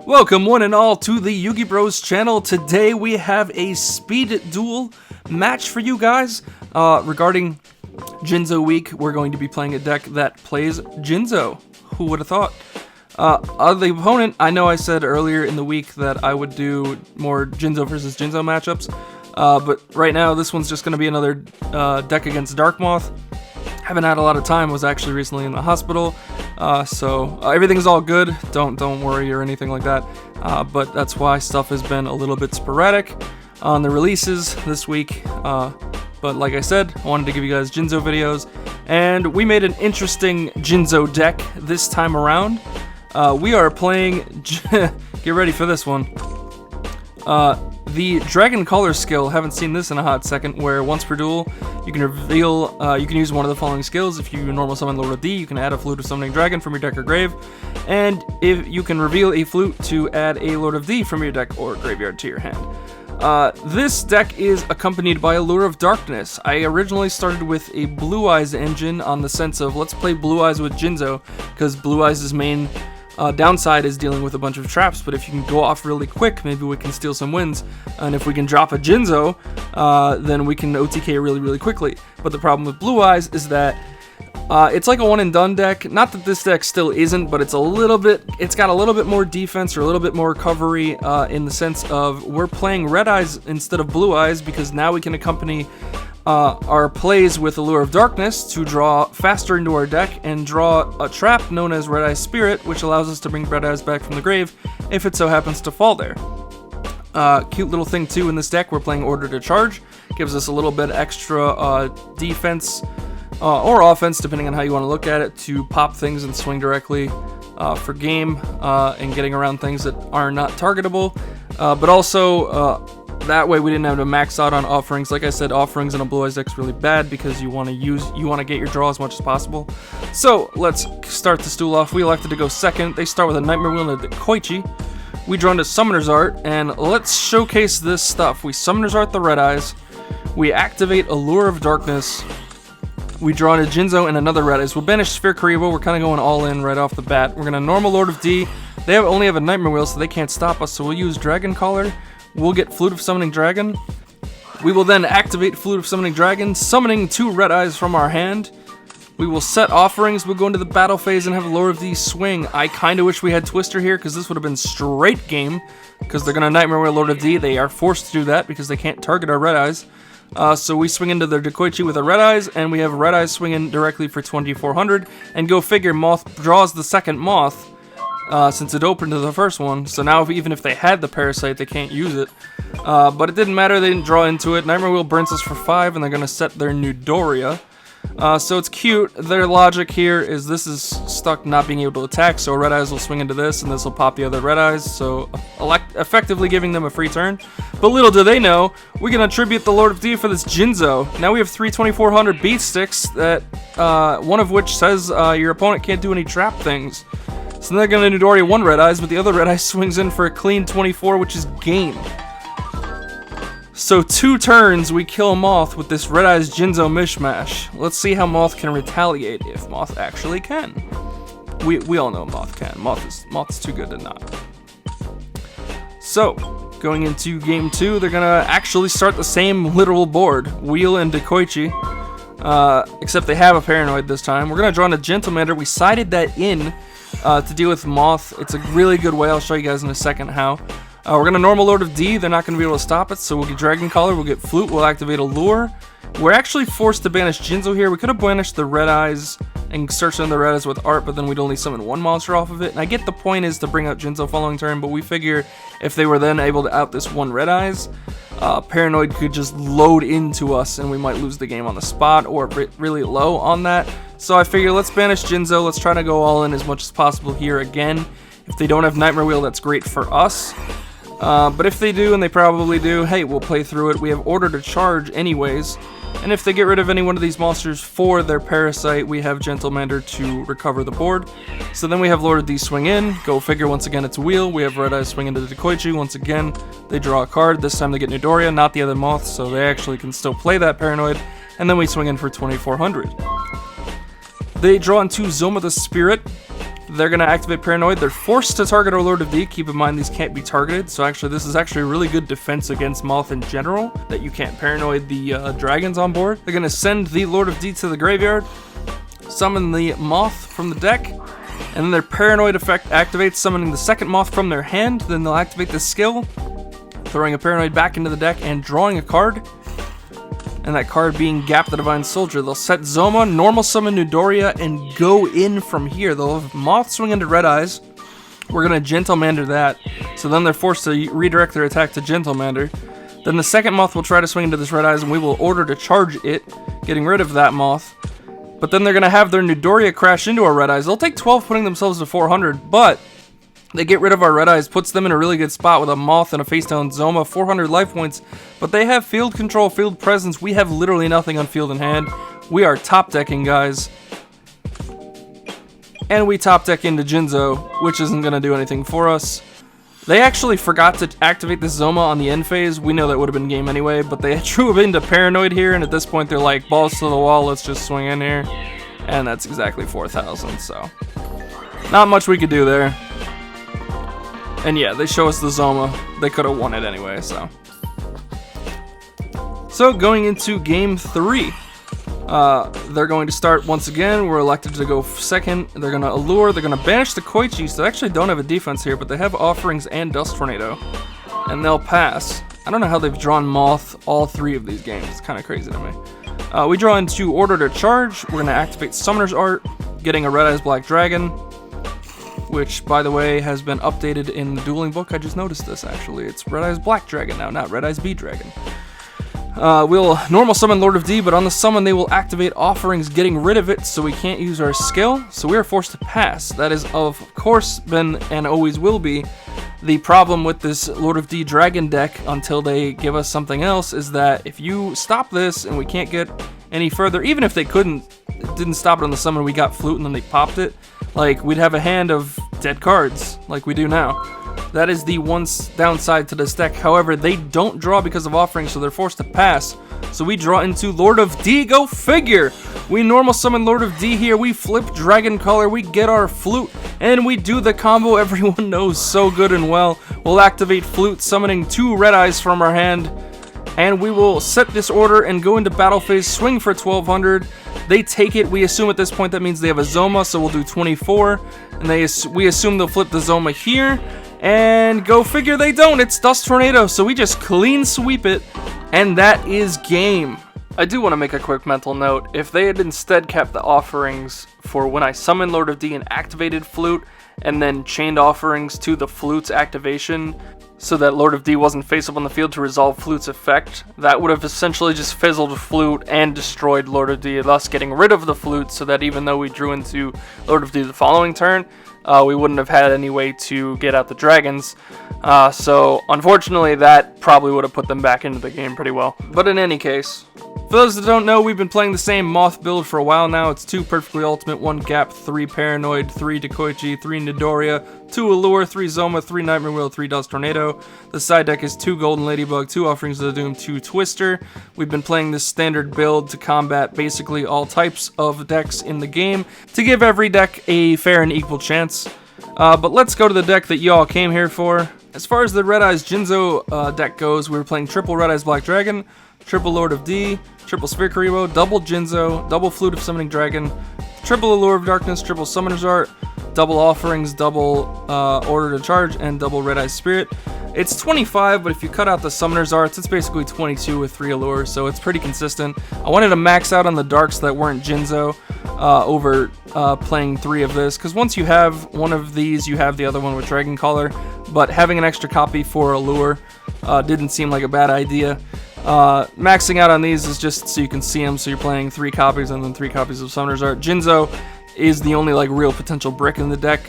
Welcome one and all to the Yugi Bros channel. Today we have a speed duel match for you guys. Regarding Jinzo week, we're going to be playing a deck that plays Jinzo. Who would have thought? The opponent, I know I said earlier in the week that I would do more Jinzo versus Jinzo matchups, but right now this one's just going to be another deck against Dark Moth. Haven't had a lot of time, was actually recently in the hospital, so everything's all good, don't worry or anything like that, but that's why stuff has been a little bit sporadic on the releases this week, but like I said, I wanted to give you guys Jinzo videos, and we made an interesting Jinzo deck this time around. We are playing, get ready for this one, the Dragon Color skill. Haven't seen this in a hot second, where once per duel, you can reveal, you can use one of the following skills. If you normal summon Lord of D, you can add a Flute of Summoning Dragon from your deck or grave, and if you can reveal a Flute to add a Lord of D from your deck or graveyard to your hand. This deck is accompanied by a Lure of Darkness. I originally started with a Blue Eyes engine on the sense of let's play Blue Eyes with Jinzo, because Blue Eyes' main downside is dealing with a bunch of traps, but if you can go off really quick, maybe we can steal some wins, and if we can drop a Jinzo, then we can OTK really quickly. But the problem with Blue Eyes is that it's like a one and done deck. Not that this deck still isn't, but it's got a little bit more defense or a little bit more recovery in the sense of we're playing Red Eyes instead of Blue Eyes, because now we can accompany our plays with a Lure of Darkness to draw faster into our deck and draw a trap known as Red Eye's Spirit, which allows us to bring Red Eyes back from the grave if it so happens to fall there. Cute little thing too in this deck, we're playing Order to Charge. Gives us a little bit extra defense or offense, depending on how you want to look at it, to pop things and swing directly for game and getting around things that are not targetable. But also, that way we didn't have to max out on offerings. Like I said, offerings in a Blue Eyes deck is really bad because you want to get your draw as much as possible. So let's start this duel off. We elected to go second. They start with a Nightmare Wheel and a Koichi. We draw into Summoner's Art, and let's showcase this stuff. We Summoner's Art the Red Eyes. We activate a Lure of Darkness. We draw into Jinzo and another Red Eyes. We'll banish Sphere Karibo. We're kind of going all in right off the bat. We're going to normal Lord of D. They only have a Nightmare Wheel, so they can't stop us, so we'll use Dragon Collar. We'll get Flute of Summoning Dragon. We will then activate Flute of Summoning Dragon, summoning 2 Red Eyes from our hand. We will set offerings. We'll go into the battle phase and have Lord of D swing. I kind of wish we had Twister here, because this would have been straight game, because they're going to Nightmare Wheel Lord of D. They are forced to do that because they can't target our Red Eyes. So we swing into their Dekoichi with a Red Eyes, and we have Red Eyes swinging directly for 2400. And go figure, Moth draws the second Moth, since it opened to the first one. So now even if they had the Parasite, they can't use it. But it didn't matter, they didn't draw into it. Nightmare Wheel burns us for 5, and they're going to set their new Doria. So it's cute. Their logic here is this is stuck not being able to attack, so Red Eyes will swing into this, and this will pop the other Red Eyes, so effectively giving them a free turn. But little do they know, we're going to tribute the Lord of D for this Jinzo. Now we have 3 2400 beat sticks, that one of which says your opponent can't do any trap things. So they're going to Doria 1 Red Eyes, but the other Red Eye swings in for a clean 24, which is game. So 2 turns, we kill Moth with this Red Eyes Jinzo mishmash. Let's see how Moth can retaliate, if Moth actually can. We all know Moth can. Moth's too good to not. So, going into game 2, they're going to actually start the same literal board. Wheel and Dekoichi. Except they have a Paranoid this time. We're going to draw in a Gentlemander. We sided that in to deal with Moth. It's a really good way. I'll show you guys in a second how. We're going to normal Lord of D. They're not going to be able to stop it, so we'll get Dragon Collar, we'll get Flute, we'll activate a Lure. We're actually forced to banish Jinzo here. We could have banished the Red Eyes and searched on the Red Eyes with Art, but then we'd only summon 1 monster off of it. And I get the point is to bring out Jinzo following turn, but we figure if they were then able to out this 1 Red Eyes, Paranoid could just load into us and we might lose the game on the spot or really low on that. So I figure let's banish Jinzo, let's try to go all in as much as possible here again. If they don't have Nightmare Wheel, that's great for us. But if they do, and they probably do, hey, we'll play through it. We have Order to Charge anyways. And if they get rid of any one of these monsters for their Parasite, we have Gentlemander to recover the board. So then we have Lord of D swing in. Go figure, once again, it's Wheel. We have Red Eyes swing into the Dekoichi. Once again, they draw a card. This time they get Doria, not the other Moth, so they actually can still play that Paranoid. And then we swing in for 2400. They draw into Zoma the Spirit. they're going to activate Paranoid. They're forced to target our Lord of D. Keep in mind these can't be targeted, so actually this is actually a really good defense against Moth in general, that you can't Paranoid the dragons on board. They're going to send the Lord of D to the graveyard, summon the Moth from the deck, and then their Paranoid effect activates, summoning the second Moth from their hand. Then they'll activate the skill, throwing a Paranoid back into the deck and drawing a card. And that card being Gap the Divine Soldier. They'll set Zoma, normal summon Newdoria, and go in from here. They'll have Moth swing into Red Eyes. We're going to Gentlemander that. So then they're forced to redirect their attack to Gentlemander. Then the second Moth will try to swing into this Red Eyes, and we will order to charge it, getting rid of that Moth. But then they're going to have their Newdoria crash into our Red Eyes. They'll take 12, putting themselves to 400, but they get rid of our Red Eyes, puts them in a really good spot with a Moth and a face down Zoma, 400 life points, but they have field control, field presence. We have literally nothing on field in hand. We are top decking, guys. And we top deck into Jinzo, which isn't going to do anything for us. They actually forgot to activate this Zoma on the end phase. We know that would have been game anyway, but they drew into Paranoid here, and at this point they're like, balls to the wall, let's just swing in here. And that's exactly 4,000, so not much we could do there. And yeah, they show us the Zoma. They could have won it anyway, so. So going into game 3. They're going to start once again. We're elected to go second. They're going to allure. They're going to banish the Koichi. So they actually don't have a defense here, but they have offerings and Dust Tornado. And they'll pass. I don't know how they've drawn Moth all 3 of these games. It's kind of crazy to me. We draw into Order to Charge. We're going to activate Summoner's Art, getting a Red Eyes Black Dragon, which, by the way, has been updated in the dueling book. I just noticed this, actually. It's Red Eyes Black Dragon now, not Red Eyes B Dragon. We'll normal summon Lord of D, but on the summon they will activate Offerings, getting rid of it, so we can't use our skill, so we are forced to pass. That is, of course, been and always will be the problem with this Lord of D Dragon deck until they give us something else, is that if you stop this and we can't get any further, even if they didn't stop it on the summon, we got Flute and then they popped it, like, we'd have a hand of dead cards, like we do now. That is the one downside to this deck. However, they don't draw because of Offerings, so they're forced to pass. So we draw into Lord of D, go figure! We normal summon Lord of D here, we flip Dragon Color, we get our Flute, and we do the combo everyone knows so good and well. We'll activate Flute, summoning 2 Red Eyes from our hand, and we will set this order and go into battle phase, swing for 1200. They take it. We assume at this point that means they have a Zoma, so we'll do 24. And we assume they'll flip the Zoma here. And go figure they don't. It's Dust Tornado, so we just clean sweep it. And that is game. I do want to make a quick mental note. If they had instead kept the Offerings for when I summoned Lord of D and activated Flute, and then chained Offerings to the Flute's activation, so that Lord of D wasn't face up on the field to resolve Flute's effect, that would have essentially just fizzled Flute and destroyed Lord of D, thus getting rid of the Flute, so that even though we drew into Lord of D the following turn, we wouldn't have had any way to get out the dragons. So unfortunately that probably would have put them back into the game pretty well. But in any case, for those that don't know, we've been playing the same Moth build for a while now. It's 2 Perfectly Ultimate, 1 Gap, 3 Paranoid, 3 Dekoichi, 3 Newdoria, 2 Allure, 3 Zoma, 3 Nightmare Wheel, 3 Dust Tornado. The side deck is 2 Golden Ladybug, 2 Offerings of the Doom, 2 Twister. We've been playing this standard build to combat basically all types of decks in the game, to give every deck a fair and equal chance. But let's go to the deck that y'all came here for. As far as the Red Eyes Jinzo deck goes, we were playing triple Red Eyes Black Dragon, triple Lord of D, triple Spirit Karibo, double Jinzo, double Flute of Summoning Dragon, triple Allure of Darkness, triple Summoner's Art, double Offerings, double Order to Charge, and double Red Eyes Spirit. It's 25, but if you cut out the Summoner's Arts, it's basically 22 with 3 Allures, so it's pretty consistent. I wanted to max out on the Darks that weren't Jinzo over playing 3 of this, because once you have one of these, you have the other one with Dragon Collar, but having an extra copy for Allure didn't seem like a bad idea. Maxing out on these is just so you can see them, so you're playing 3 copies and then 3 copies of Summoner's Art. Jinzo is the only like real potential brick in the deck.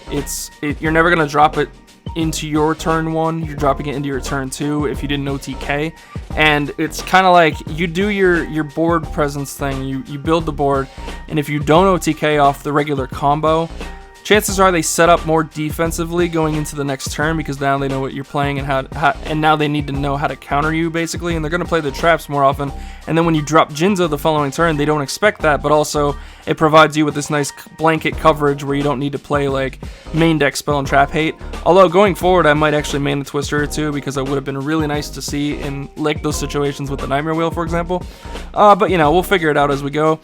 You're never going to drop it into your turn 1, you're dropping it into your turn 2 if you didn't OTK, and it's kind of like you do your board presence thing, you build the board, and if you don't OTK off the regular combo, chances are they set up more defensively going into the next turn, because now they know what you're playing and and now they need to know how to counter you, basically, and they're going to play the traps more often. And then when you drop Jinzo the following turn, they don't expect that, but also it provides you with this nice blanket coverage where you don't need to play like main deck spell and trap hate. Although going forward, I might actually main a Twister or two, because it would have been really nice to see in like those situations with the Nightmare Wheel, for example. But you know, we'll figure it out as we go.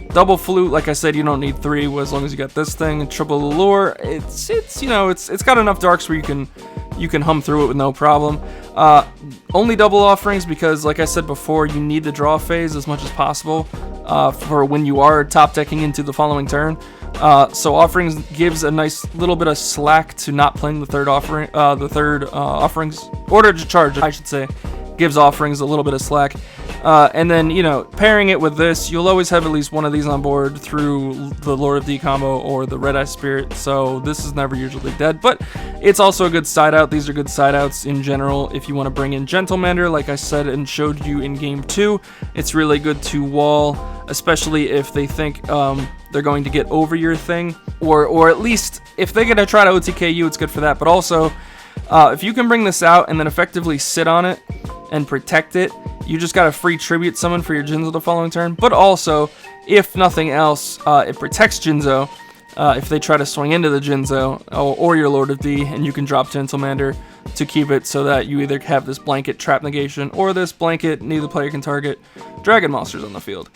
Double Flute, like I said, you don't need 3 as long as you got this thing. And Triple Allure, it's you know, it's got enough darks where you can hum through it with no problem. Only double offerings because, like I said before, you need the draw phase as much as possible for when you are top decking into the following turn. So offerings gives a nice little bit of slack to not playing the third offering, offerings order to charge, I should say, gives offerings a little bit of slack. And then, you know, pairing it with this, you'll always have at least one of these on board through the Lord of D combo or the Red Eye Spirit, so this is never usually dead, but it's also a good side out. These are good side outs in general. If you want to bring in Gentlemander, like I said and showed you in game 2, it's really good to wall, especially if they think they're going to get over your thing, or at least if they're going to try to OTK you, it's good for that. But also, if you can bring this out and then effectively sit on it and protect it, you just got a free tribute summon for your Jinzo the following turn. But also, if nothing else, it protects Jinzo if they try to swing into the Jinzo or your Lord of D, and you can drop Gentlemander to keep it so that you either have this blanket trap negation or this blanket neither player can target dragon monsters on the field.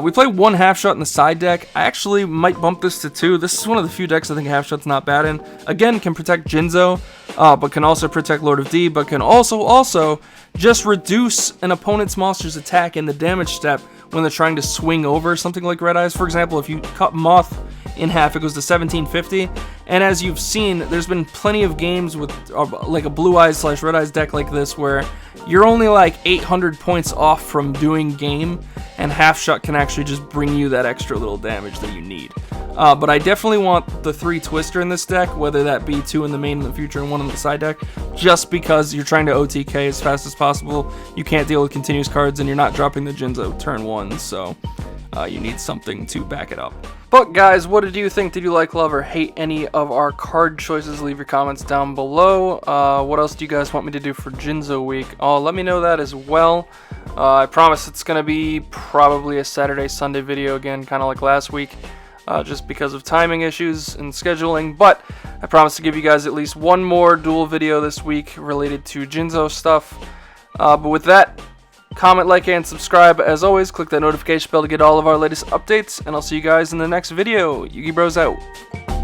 We play 1 half shot in the side deck. I actually might bump this to 2. This is one of the few decks I think half shot's not bad in. Again, can protect Jinzo, but can also protect Lord of D, but can also just reduce an opponent's monster's attack in the damage step when they're trying to swing over something like Red Eyes. For example, if you cut Moth in half, it goes to 1750, and as you've seen, there's been plenty of games with like a Blue Eyes / Red Eyes deck like this where you're only like 800 points off from doing game, and half shot can actually just bring you that extra little damage that you need. But I definitely want the 3 Twister in this deck, whether that be 2 in the main in the future and 1 in the side deck, just because you're trying to OTK as fast as possible. You can't deal with continuous cards, and you're not dropping the Jinzo turn 1, so you need something to back it up. But guys, what did you think? Did you like, love, or hate any of our card choices? Leave your comments down below. What else do you guys want me to do for Jinzo week? Let me know that as well. I promise it's going to be probably a Saturday, Sunday video again, kind of like last week. Just because of timing issues and scheduling, but I promise to give you guys at least 1 more duel video this week related to Jinzo stuff. But with that, comment, like, and subscribe. As always, click that notification bell to get all of our latest updates, and I'll see you guys in the next video. Yugi Bros out.